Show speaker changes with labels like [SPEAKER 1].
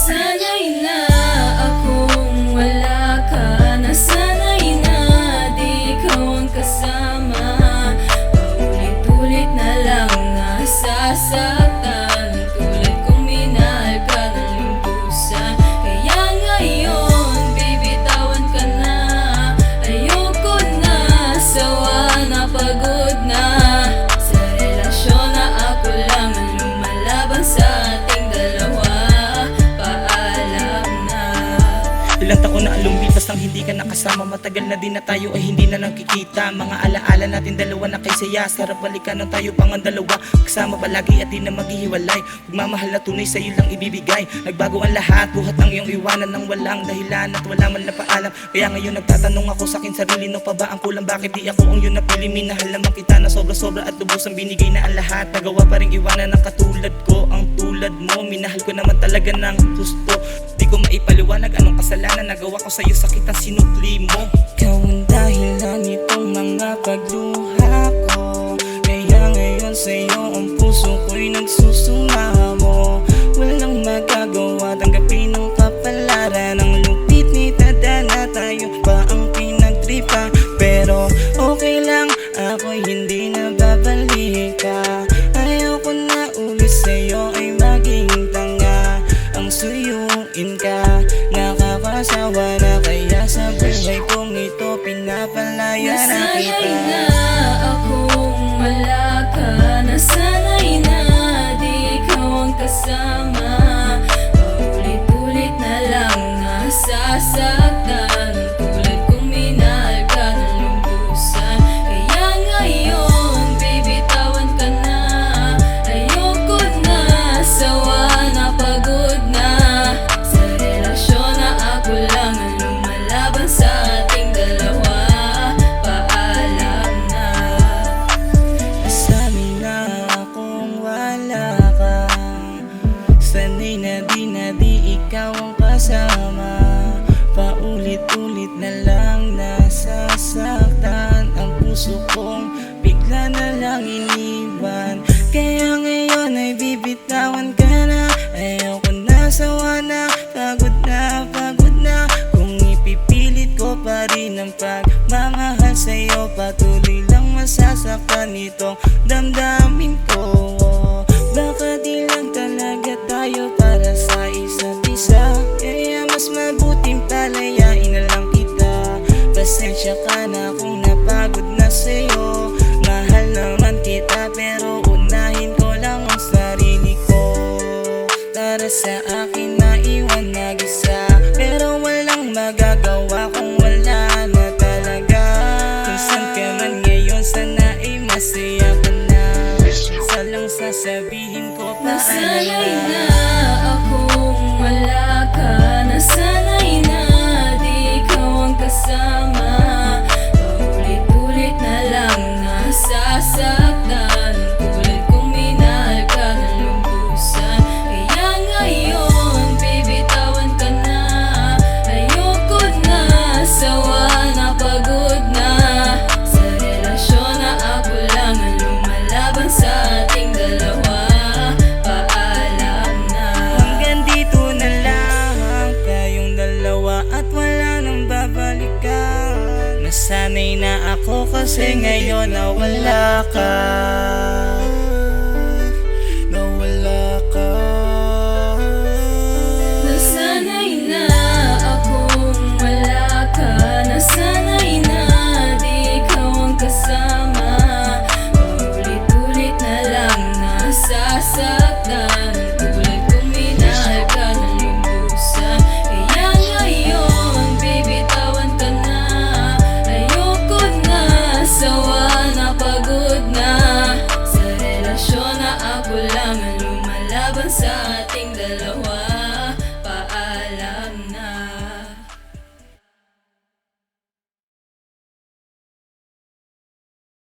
[SPEAKER 1] Nasanay na akong wala ka. Nasanay na di ikaw ang kasama. Paulit-ulit na lang nasasaktan, tulad kong minahal ka ng lumbusan. Kaya ngayon, baby, tawan ka na. Ayoko na, sawa na, pagod na sa relasyon na ako lang ang lumalaban sa ating dalawa.
[SPEAKER 2] Ilang taon na ang lumipas nang hindi ka nakasama. Matagal na din na tayo ay hindi na nakikita. Mga alaala natin dalawa na kay saya. Sarap balikan ng tayo pang ang dalawa. Kasama palagi at di na maghihiwalay. Pagmamahal na tunay sa'yo lang ibibigay. Nagbago ang lahat, buhat ang iyong iwanan ng walang dahilan at wala man na paalam. Kaya ngayon nagtatanong ako sa akin sarili, no pa ba ang kulang? Bakit di ako ang iyong napili? Minahal naman kita na sobra-sobra at lubos ang binigay na ang lahat. Nagawa pa rin iwanan ng katulad ko, ang tulad mo. Minahal ko naman talaga ng gusto. Di ko maipaliwanag anong kasalanan nagawa ko sa'yo, sakit ang sinukli mo.
[SPEAKER 3] Ikaw ang dahilan nitong mga pagluha ko. Kaya ngayon sa'yo ang puso ko'y nagsusumamo. Walang magagawa, tanggapin ang kapalaran. Ang lupit ni Tadana, tayo pa ang pinagtripa. Pero okay lang, ako'y hindi na babalik ka. Ayoko na ulit sa'yo ay maging tanga. Ang suyuin ka, nakakasawa na. Kaya sa buhay kong ito pinapalaya na kita.
[SPEAKER 1] Nasanay na akong wala ka. Nasanay na di ikaw ang kasama. Paulit-ulit na lang nasasaktan, tulad kong minahal ka ng lumbusan. Kaya ngayon, baby, tawan ka na. Ayoko na, sawa na, pagod na sa relasyon na ako lang ang lumalaban sa ating dalawa. Paalam na.
[SPEAKER 3] Nasanay na akong wala ka. Sanay na di ikaw ang kasama. Paulit-ulit na lang nasasaktan. Ang puso kong bigla na lang iniwan. Kaya ngayon ay bibitawan ka na. Ayoko na, sawa na, pagod na, pagod na. Kung ipipilit ko pa rin ang pagmamahal sa'yo, patuloy lang masasaktan itong damdamin ko. Baka di lang talaga tayo para sa isa't isa. Kaya mas mabuting palayain na lang kita. Pasensya ka na kung napagod na sa'yo. Mahal naman kita pero unahin ko lang ang sarili ko. Para sa akin maiwan mag-isa, pero walang magagawa kung wala na talaga. Kung saan ka man ngayon, sana ay masaya ka na. Isa lang sasabihin ko,
[SPEAKER 1] Nasanay na
[SPEAKER 3] paalam.
[SPEAKER 1] akong wala ka. Nasanay na di ikaw ang kasama. Paulit-ulit na lang nasasaktan, tulad kong minahal ka ng lumbusan. Kaya ngayon, baby, tawan ka na. Ayoko na, sawa na, pagod na sa relasyon na ako lang ang lumalaban sa ating dalawa. Paalam na.
[SPEAKER 3] Hanggang dito na lang tayong dalawa at wala nang babalikan. Nasanay na ako kasi ngayon nawala ka. Nawala ka.
[SPEAKER 1] Nasanay na akong wala ka. Nasanay na di ikaw ang kasama. Paulit-ulit na lang nasasaktan, tulad kong minahal ka ng lumbusan. Kaya ngayon, baby, tawan ka na. Ayoko na, sawa na, pagod na sa relasyon na ako lang ang lumalaban sa